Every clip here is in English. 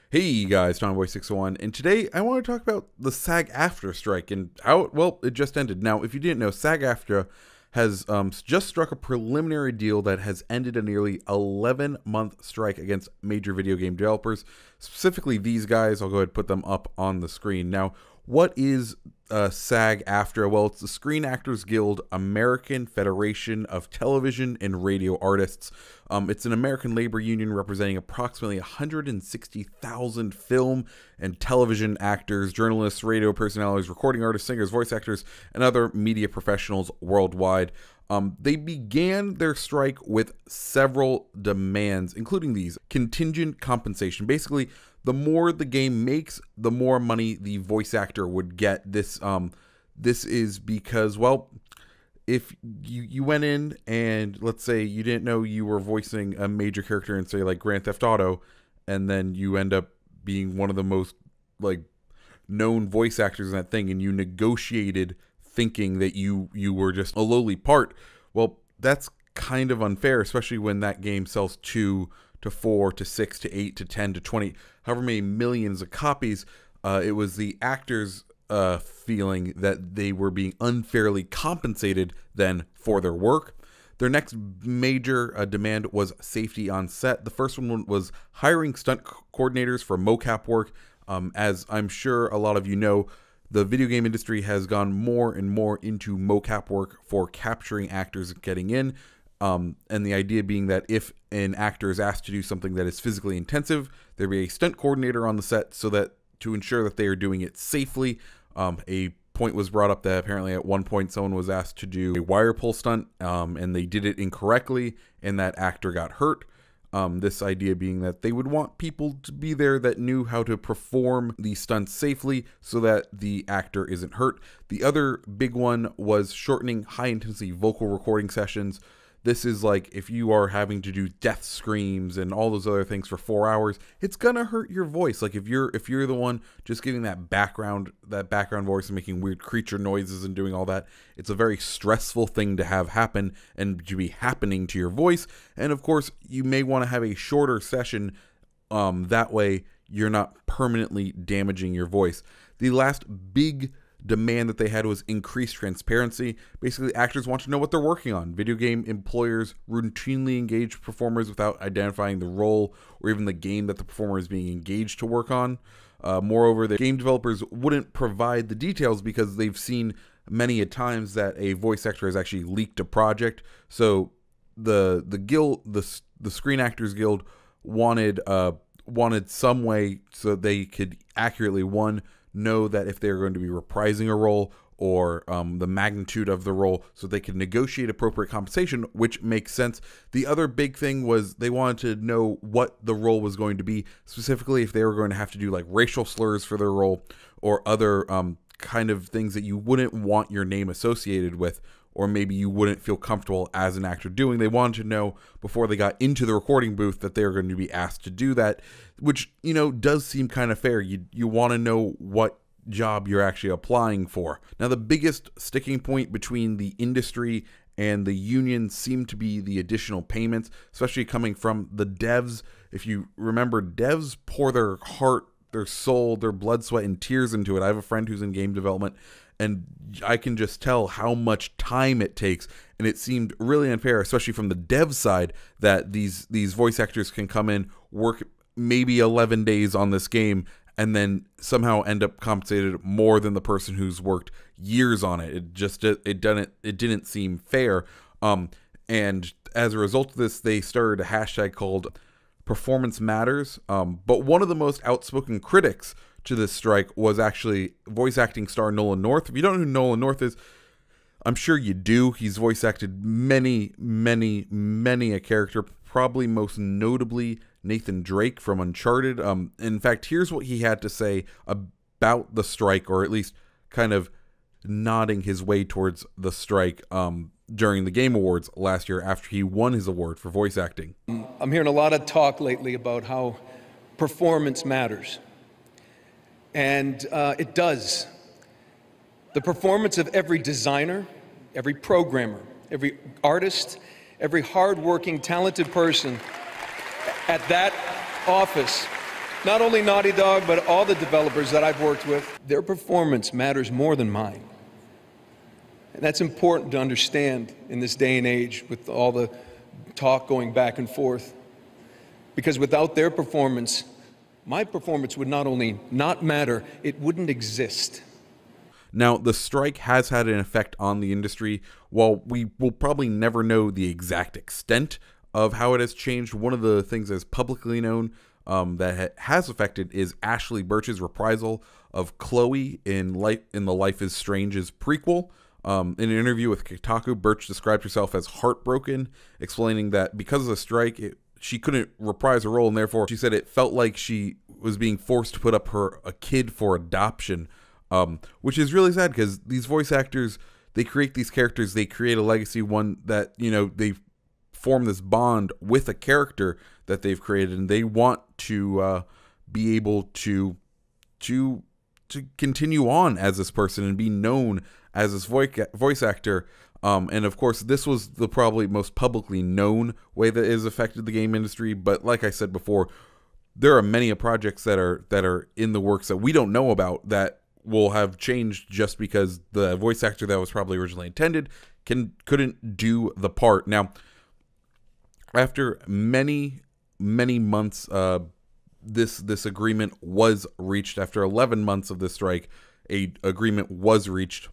Hey guys, Tomboy601, and today I want to talk about the Sag-Afta strike and how, well, it just ended. Now, if you didn't know, Sag-Afta has just struck a preliminary deal that has ended a nearly 11-month strike against major video game developers, specifically these guys. I'll go ahead and put them up on the screen. Now, what is Sag-Afta? Well, it's the Screen Actors Guild American Federation of Television and Radio Artists. It's an American labor union representing approximately 160,000 film and television actors, journalists, radio personalities, recording artists, singers, voice actors, and other media professionals worldwide. They began their strike with several demands, including these: contingent compensation. Basically, the more the game makes, the more money the voice actor would get. This is because, well, if you went in and, let's say, you didn't know you were voicing a major character in, say, like Grand Theft Auto, and then you end up being one of the most, like, known voice actors in that thing, and you negotiated thinking that you were just a lowly part, well, that's kind of unfair, especially when that game sells 2 to 4 to 6 to 8 to 10 to 20, however many millions of copies. It was the actors feeling that they were being unfairly compensated then for their work. Their next major demand was safety on set. The first one was hiring stunt coordinators for mocap work. As I'm sure a lot of you know, the video game industry has gone more and more into mocap work for capturing actors getting in. And the idea being that if an actor is asked to do something that is physically intensive, there be a stunt coordinator on the set so that to ensure that they are doing it safely. A point was brought up that apparently at one point someone was asked to do a wire pull stunt, and they did it incorrectly, and that actor got hurt. This idea being that they would want people to be there that knew how to perform these stunts safely so that the actor isn't hurt. The other big one was shortening high-intensity vocal recording sessions. This is like if you are having to do death screams and all those other things for 4 hours, it's gonna hurt your voice. Like if you're the one just giving that background voice and making weird creature noises and doing all that, it's a very stressful thing to have happen and to be happening to your voice. And of course, you may want to have a shorter session. That way, you're not permanently damaging your voice. The last big demand that they had was increased transparency. Basically, actors want to know what they're working on. Video game employers routinely engage performers without identifying the role or even the game that the performer is being engaged to work on. Moreover, the game developers wouldn't provide the details because they've seen many a times that a voice actor has actually leaked a project. So the guild, the Screen Actors Guild, wanted some way so they could accurately, one, know that if they're going to be reprising a role or the magnitude of the role, so they can negotiate appropriate compensation, which makes sense. The other big thing was they wanted to know what the role was going to be, specifically if they were going to have to do like racial slurs for their role or other kind of things that you wouldn't want your name associated with, or maybe you wouldn't feel comfortable as an actor doing. They wanted to know before they got into the recording booth that they were going to be asked to do that, which, you know, does seem kind of fair. You want to know what job you're actually applying for. Now, the biggest sticking point between the industry and the union seemed to be the additional payments, especially coming from the devs. If you remember, devs pour their heart, their soul, their blood, sweat, and tears into it. I have a friend who's in game development, and I can just tell how much time it takes, and it seemed really unfair, especially from the dev side, that these voice actors can come in, work maybe 11 days on this game, and then somehow end up compensated more than the person who's worked years on it. It didn't seem fair. And as a result of this, they started a hashtag called Performance Matters. But one of the most outspoken critics to this strike was actually voice acting star Nolan North. If you don't know who Nolan North is, I'm sure you do. He's voice acted many a character, probably most notably Nathan Drake from Uncharted. In fact, here's what he had to say about the strike, or at least kind of nodding his way towards the strike during the Game Awards last year after he won his award for voice acting. I'm hearing a lot of talk lately about how performance matters. And it does. The performance of every designer, every programmer, every artist, every hardworking, talented person at that office not only Naughty Dog, but all the developers that I've worked with, their performance matters more than mine. And that's important to understand in this day and age with all the talk going back and forth. Because without their performance, my performance would not only not matter, it wouldn't exist. Now, the strike has had an effect on the industry. While we will probably never know the exact extent of how it has changed, one of the things that's publicly known that has affected is Ashley Birch's reprisal of Chloe in the Life is Strange's prequel. In an interview with Kotaku, Birch described herself as heartbroken, explaining that because of the strike, she couldn't reprise her role, and therefore she said it felt like she was being forced to put up a kid for adoption, which is really sad because these voice actors, they create these characters, they create a legacy, one that, you know, they form this bond with a character that they've created, and they want to be able to continue on as this person and be known as this voice actor. And of course, this was the probably most publicly known way that it has affected the game industry. But like I said before, there are many projects that are in the works that we don't know about that will have changed just because the voice actor that was probably originally intended couldn't do the part. Now, after many months, this agreement was reached. After 11 months of this strike, a agreement was reached.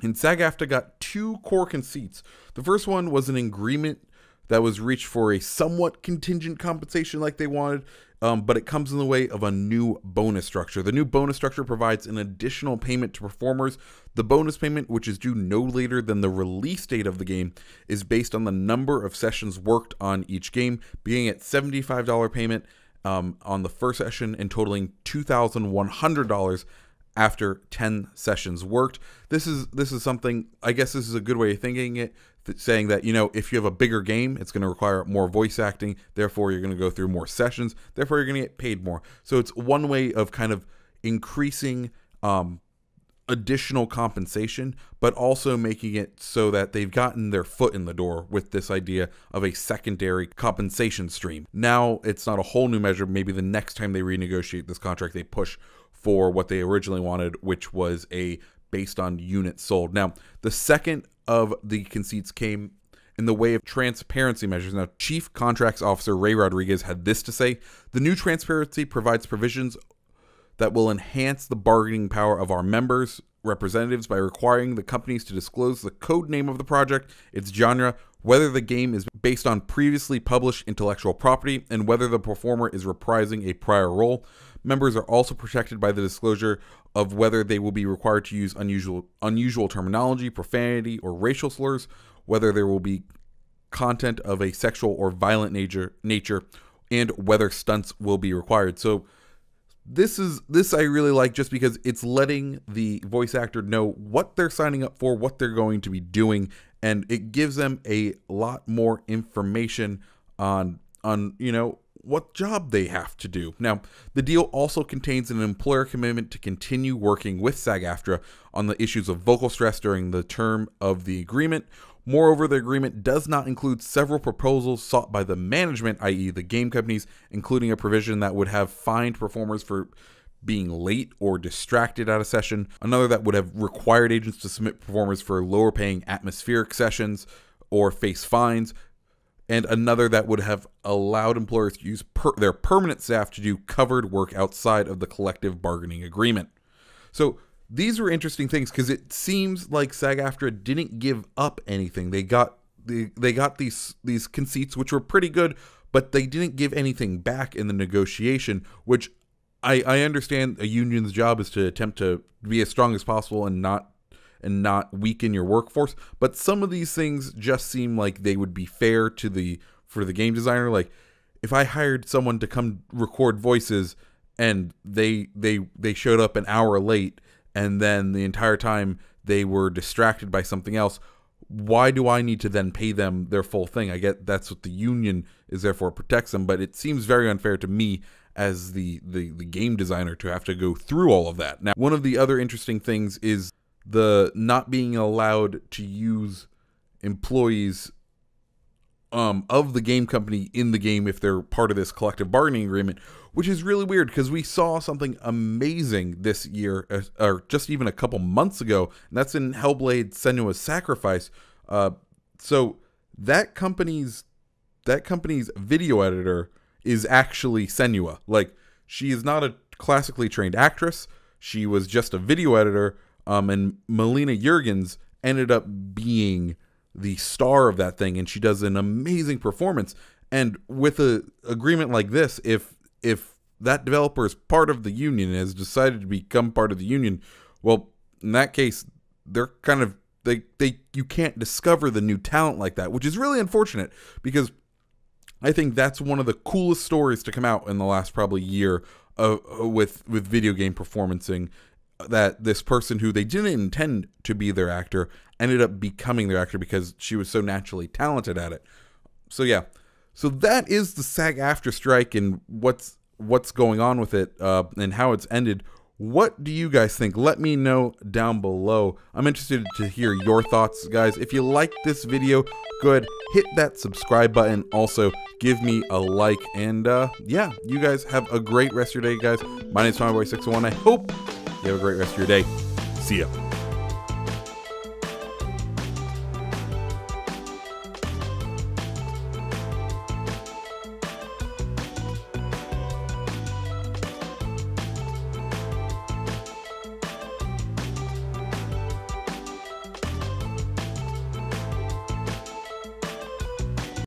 And Sag-Afta got two core conceits. The first one was an agreement that was reached for a somewhat contingent compensation like they wanted, but it comes in the way of a new bonus structure. The new bonus structure provides an additional payment to performers. The bonus payment, which is due no later than the release date of the game, is based on the number of sessions worked on each game, beginning at $75 payment on the first session and totaling $2,100 after 10 sessions worked. This is something, I guess this is a good way of thinking it, saying that, you know, if you have a bigger game, it's going to require more voice acting, therefore you're going to go through more sessions, therefore you're going to get paid more. So it's one way of kind of increasing additional compensation, but also making it so that they've gotten their foot in the door with this idea of a secondary compensation stream. Now it's not a whole new measure. Maybe the next time they renegotiate this contract, they push for what they originally wanted, which was based on units sold. Now, the second of the conceits came in the way of transparency measures. Now, Chief Contracts Officer Ray Rodriguez had this to say: "The new transparency provides provisions that will enhance the bargaining power of our members' representatives by requiring the companies to disclose the code name of the project, its genre, whether the game is based on previously published intellectual property, and whether the performer is reprising a prior role. Members are also protected by the disclosure of whether they will be required to use unusual terminology, profanity, or racial slurs, whether there will be content of a sexual or violent nature, and whether stunts will be required." So this I really like, just because it's letting the voice actor know what they're signing up for, what they're going to be doing, and it gives them a lot more information on you know, what job they have to do. Now, the deal also contains an employer commitment to continue working with Sag-Afta on the issues of vocal stress during the term of the agreement. Moreover, the agreement does not include several proposals sought by the management, i.e. the game companies, including a provision that would have fined performers for being late or distracted at a session, another that would have required agents to submit performers for lower paying atmospheric sessions or face fines, and another that would have allowed employers to use their permanent staff to do covered work outside of the collective bargaining agreement. So these were interesting things because it seems like Sag-Afta didn't give up anything. They got these conceits, which were pretty good, but they didn't give anything back in the negotiation, which I understand a union's job is to attempt to be as strong as possible and not weaken your workforce. But some of these things just seem like they would be fair for the game designer. Like, if I hired someone to come record voices and they showed up an hour late, and then the entire time they were distracted by something else, why do I need to then pay them their full thing? I get that's what the union is there for, it protects them, but it seems very unfair to me as the game designer to have to go through all of that. Now, one of the other interesting things is the not being allowed to use employees of the game company in the game if they're part of this collective bargaining agreement, which is really weird because we saw something amazing this year, or just even a couple months ago, and that's in Hellblade: Senua's Sacrifice. So that company's video editor is actually Senua. Like, she is not a classically trained actress. She was just a video editor, and Melina Juergens ended up being the star of that thing, and she does an amazing performance. And with a agreement like this, if that developer is part of the union and has decided to become part of the union, well, in that case, they're kind of you can't discover the new talent like that, which is really unfortunate, because I think that's one of the coolest stories to come out in the last probably year with video game performancing, that this person who they didn't intend to be their actor ended up becoming their actor because she was so naturally talented at it. So yeah, so that is the SAG-After strike and what's going on with it, and how it's ended. What do you guys think? Let me know down below. I'm interested to hear your thoughts, guys. If you liked this video, go ahead, hit that subscribe button. Also, give me a like. And yeah, you guys have a great rest of your day, guys. My name is MyBoy601. I hope you have a great rest of your day. See ya.